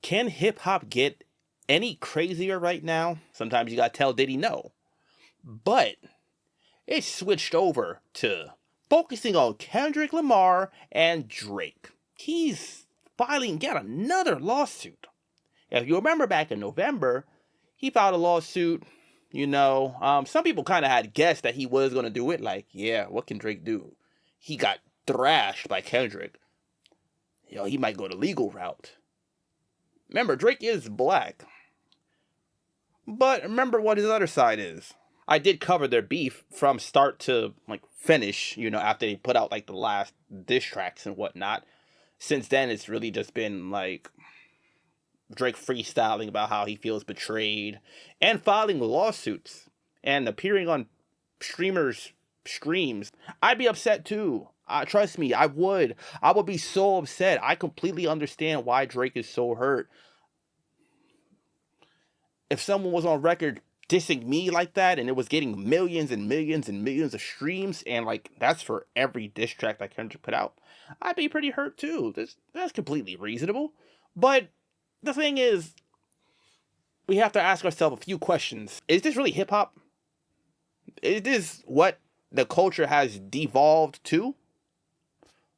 Can hip hop get any crazier right now? Sometimes you gotta tell Diddy no. But it switched over to focusing on Kendrick Lamar and Drake. He's filing yet another lawsuit. If you remember back in November, he filed a lawsuit. Some people kind of had guessed that he was going to do it. Like, yeah, what can Drake do? He got thrashed by Kendrick. He might go the legal route. Remember, Drake is black. But remember what his other side is. I did cover their beef from start to finish, after they put out the last diss tracks and whatnot. Since then, it's really just been Drake freestyling about how he feels betrayed and filing lawsuits and appearing on streamers' streams. I'd be upset too. Trust me, I would. I would be so upset. I completely understand why Drake is so hurt. If someone was on record dissing me like that and it was getting millions and millions and millions of streams and that's for every diss track that Kendrick put out, I'd be pretty hurt too. That's completely reasonable. But the thing is, we have to ask ourselves a few questions. Is this really hip hop? Is this what the culture has devolved to?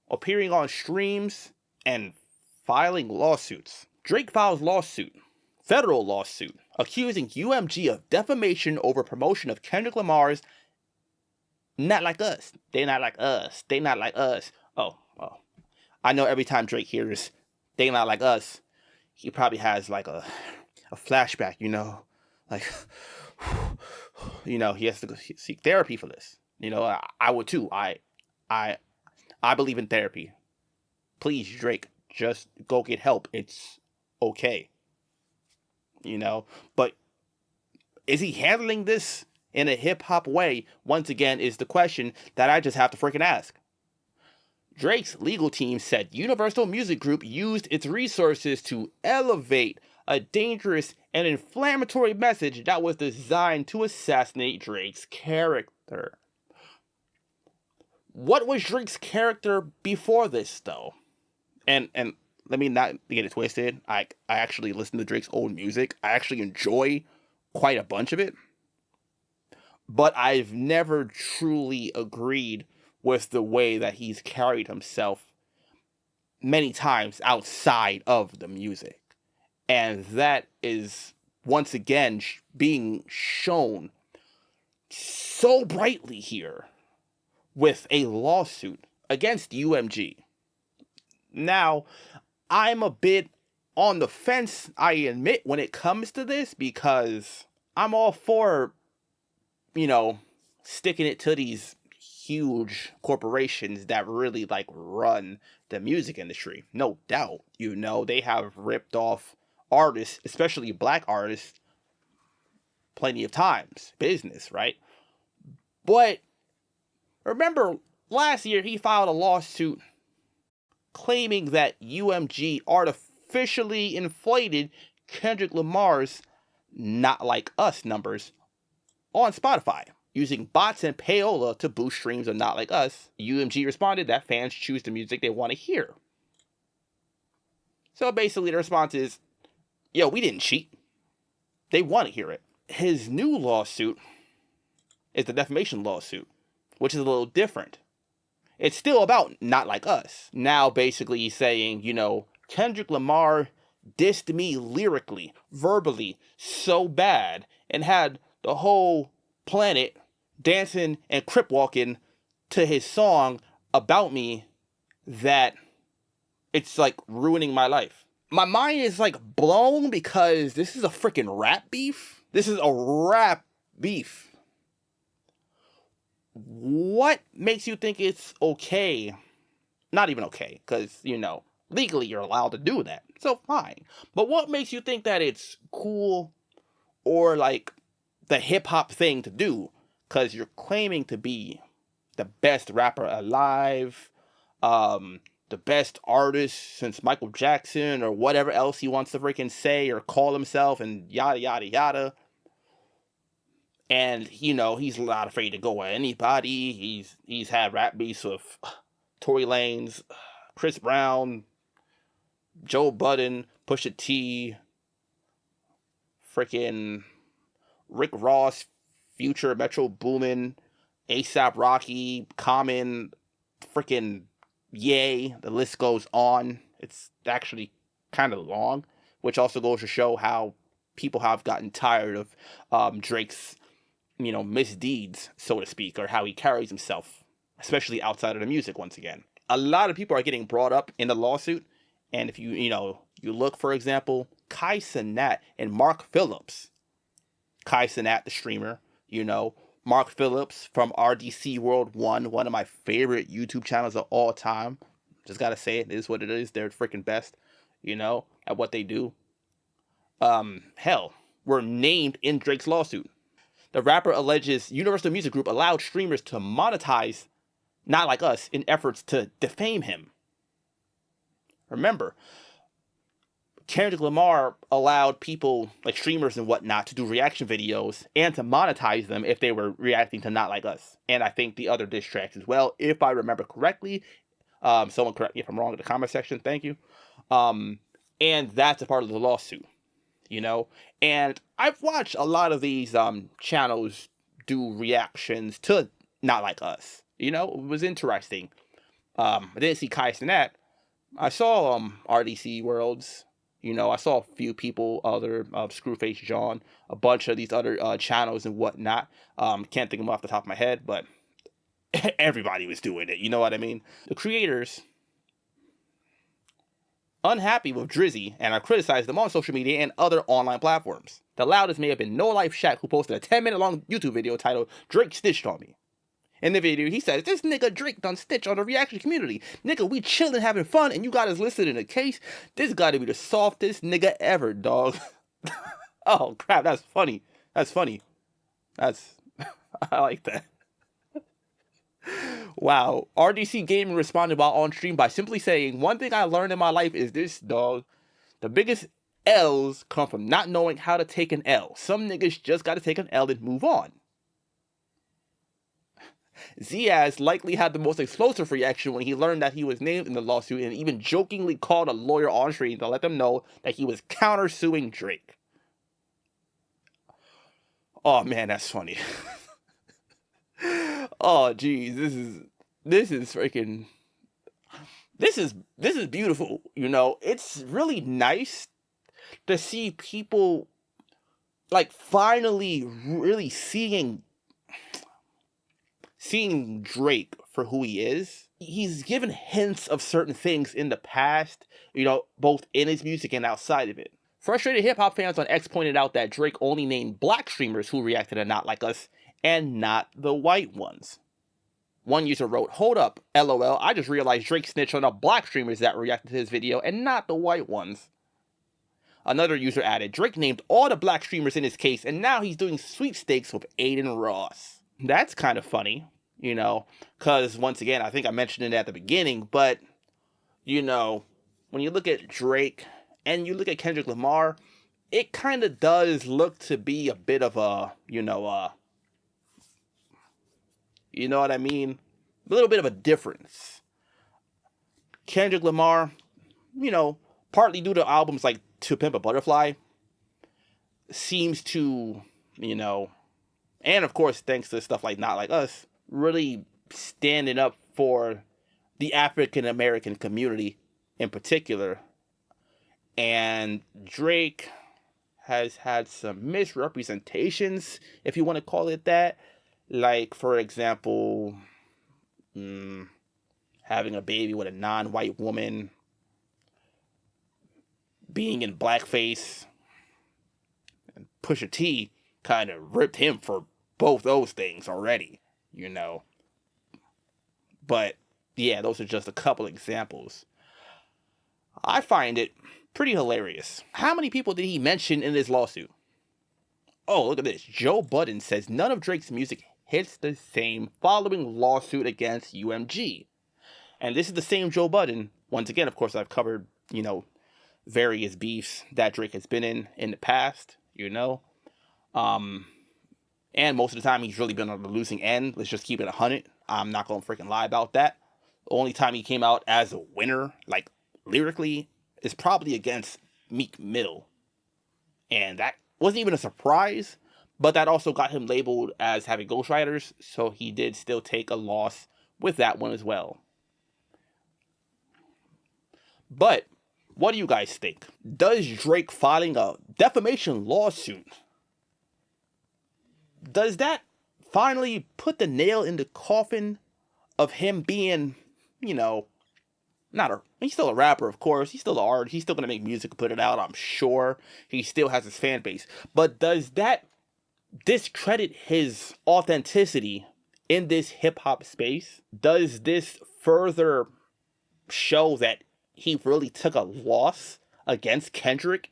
Appearing on streams and filing lawsuits. Drake files lawsuit, federal lawsuit, accusing UMG of defamation over promotion of Kendrick Lamar's Not Like Us. They not like us. They not like us. Oh. I know every time Drake hears They Not Like Us, he probably has a flashback, he has to go seek therapy for this. I would too. I believe in therapy. Please, Drake, just go get help. It's okay. But is he handling this in a hip hop way? Once again, is the question that I just have to freaking ask. Drake's legal team said Universal Music Group used its resources to elevate a dangerous and inflammatory message that was designed to assassinate Drake's character. What was Drake's character before this, though? And let me not get it twisted. I actually listen to Drake's old music. I actually enjoy quite a bunch of it. But I've never truly agreed with the way that he's carried himself many times outside of the music. And that is, once again, being shown so brightly here with a lawsuit against UMG. Now, I'm a bit on the fence, I admit, when it comes to this, because I'm all for, sticking it to these huge corporations that really run the music industry. No doubt, they have ripped off artists, especially black artists, plenty of times. Business, right? But remember, last year he filed a lawsuit claiming that UMG artificially inflated Kendrick Lamar's Not Like Us numbers on Spotify, using bots and payola to boost streams of Not Like Us. UMG responded that fans choose the music they want to hear. So basically the response is, we didn't cheat. They want to hear it. His new lawsuit is the defamation lawsuit, which is a little different. It's still about Not Like Us. Now basically he's saying, Kendrick Lamar dissed me lyrically, verbally, so bad, and had the whole planet dancing and crip walking to his song about me that it's ruining my life. My mind is blown because this is a freaking rap beef. This is a rap beef. What makes you think it's okay? Not even okay, because, legally you're allowed to do that. So fine. But what makes you think that it's cool or the hip hop thing to do? Because you're claiming to be the best rapper alive, the best artist since Michael Jackson, or whatever else he wants to freaking say or call himself, and yada, yada, yada. And, he's not afraid to go at anybody. He's had rap beefs with Tory Lanez, Chris Brown, Joe Budden, Pusha T, freaking Rick Ross, Future, Metro Boomin, ASAP Rocky, Common, freaking Ye. The list goes on. It's actually kind of long, which also goes to show how people have gotten tired of Drake's, misdeeds, so to speak, or how he carries himself, especially outside of the music. Once again, a lot of people are getting brought up in the lawsuit, and if you look, for example, Kai Cenat and Mark Phillips. Kai Cenat, the streamer, Mark Phillips from RDC World 1, one of my favorite YouTube channels of all time. Just gotta say it is what it is. They're freaking best, at what they do. Hell, were named in Drake's lawsuit. The rapper alleges Universal Music Group allowed streamers to monetize Not Like Us in efforts to defame him. Remember, Kendrick Lamar allowed people, like streamers and whatnot, to do reaction videos and to monetize them if they were reacting to Not Like Us. And I think the other diss tracks as well, if I remember correctly. Someone correct me if I'm wrong in the comment section. Thank you. And that's a part of the lawsuit, And I've watched a lot of these channels do reactions to Not Like Us. It was interesting. I didn't see Kai Cenat. I saw RDC Worlds. I saw a few people, other Screwface John, a bunch of these other channels and whatnot. Can't think of them off the top of my head, but everybody was doing it. You know what I mean? The creators, unhappy with Drizzy, and have criticized them on social media and other online platforms. The loudest may have been No Life Shaq, who posted a 10-minute long YouTube video titled "Drake Stitched on Me." In the video, he says, "This nigga Drake done stitch on the reaction community. Nigga, we chillin' having fun, and you got us listed in a case. This gotta be the softest nigga ever, dog." Oh, crap, that's funny. That's funny. I like that. Wow. RDC Gaming responded while on stream by simply saying, "One thing I learned in my life is this, dog. The biggest L's come from not knowing how to take an L. Some niggas just gotta take an L and move on." Ziaz likely had the most explosive reaction when he learned that he was named in the lawsuit, and even jokingly called a lawyer on stream to let them know that he was countersuing Drake. Oh man, that's funny. Oh geez, this is freaking, this is beautiful. It's really nice to see people like finally really seeing Drake for who he is. He's given hints of certain things in the past, both in his music and outside of it. Frustrated hip-hop fans on X pointed out that Drake only named black streamers who reacted to Not Like Us, and not the white ones. One user wrote, "Hold up, LOL, I just realized Drake snitched on the black streamers that reacted to his video, and not the white ones." Another user added, "Drake named all the black streamers in his case, and now he's doing sweepstakes with Aiden Ross." That's kind of funny. Because once again, I think I mentioned it at the beginning, but, when you look at Drake and you look at Kendrick Lamar, it kind of does look to be a bit of a, you know what I mean? A little bit of a difference. Kendrick Lamar, partly due to albums like To Pimp a Butterfly, seems to, and of course, thanks to stuff like Not Like Us, really standing up for the African American community in particular. And Drake has had some misrepresentations, if you want to call it that. Like, for example, having a baby with a non-white woman, being in blackface, and Pusha T kind of ripped him for both those things already. But yeah, those are just a couple examples. I find it pretty hilarious. How many people did he mention in this lawsuit? Oh, look at this. Joe Budden says none of Drake's music hits the same following lawsuit against UMG. And this is the same Joe Budden. Once again, of course, I've covered, various beefs that Drake has been in the past, And most of the time, he's really been on the losing end. Let's just keep it 100. I'm not going to freaking lie about that. The only time he came out as a winner, like, lyrically, is probably against Meek Mill. And that wasn't even a surprise, but that also got him labeled as having ghostwriters, so he did still take a loss with that one as well. But what do you guys think? Does Drake filing a defamation lawsuit, does that finally put the nail in the coffin of him being, you know, he's still a rapper, of course. He's still an artist. He's still going to make music and put it out, I'm sure. He still has his fan base. But does that discredit his authenticity in this hip-hop space? Does this further show that he really took a loss against Kendrick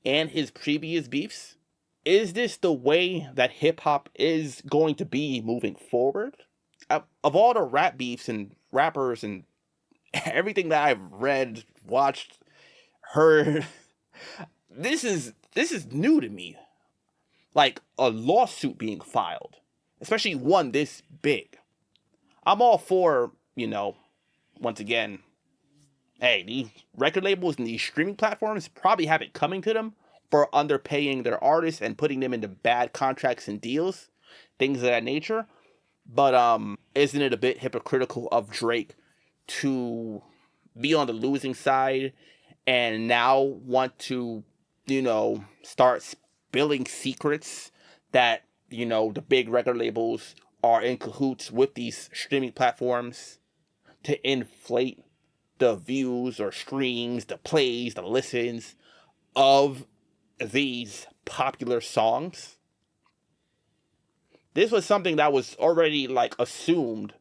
and his previous beefs? Is this the way that hip-hop is going to be moving forward? Of all the rap beefs and rappers and everything that I've read, watched, heard, this is new to me. Like a lawsuit being filed, especially one this big. I'm all for, once again, hey, these record labels and these streaming platforms probably have it coming to them for underpaying their artists and putting them into bad contracts and deals, things of that nature. But isn't it a bit hypocritical of Drake to be on the losing side and now want to, start spilling secrets that, the big record labels are in cahoots with these streaming platforms to inflate the views or streams, the plays, the listens of these popular songs? This was something that was already assumed,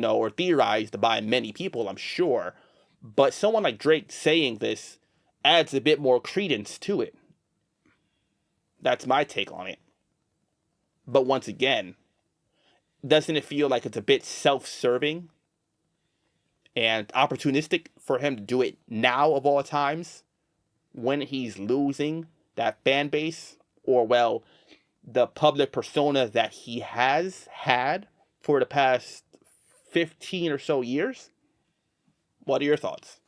or theorized by many people, I'm sure. But someone like Drake saying this adds a bit more credence to it. That's my take on it. But once again, doesn't it feel like it's a bit self-serving and opportunistic for him to do it now of all times when he's losing that fan base, or, well, the public persona that he has had for the past 15 or so years? What are your thoughts?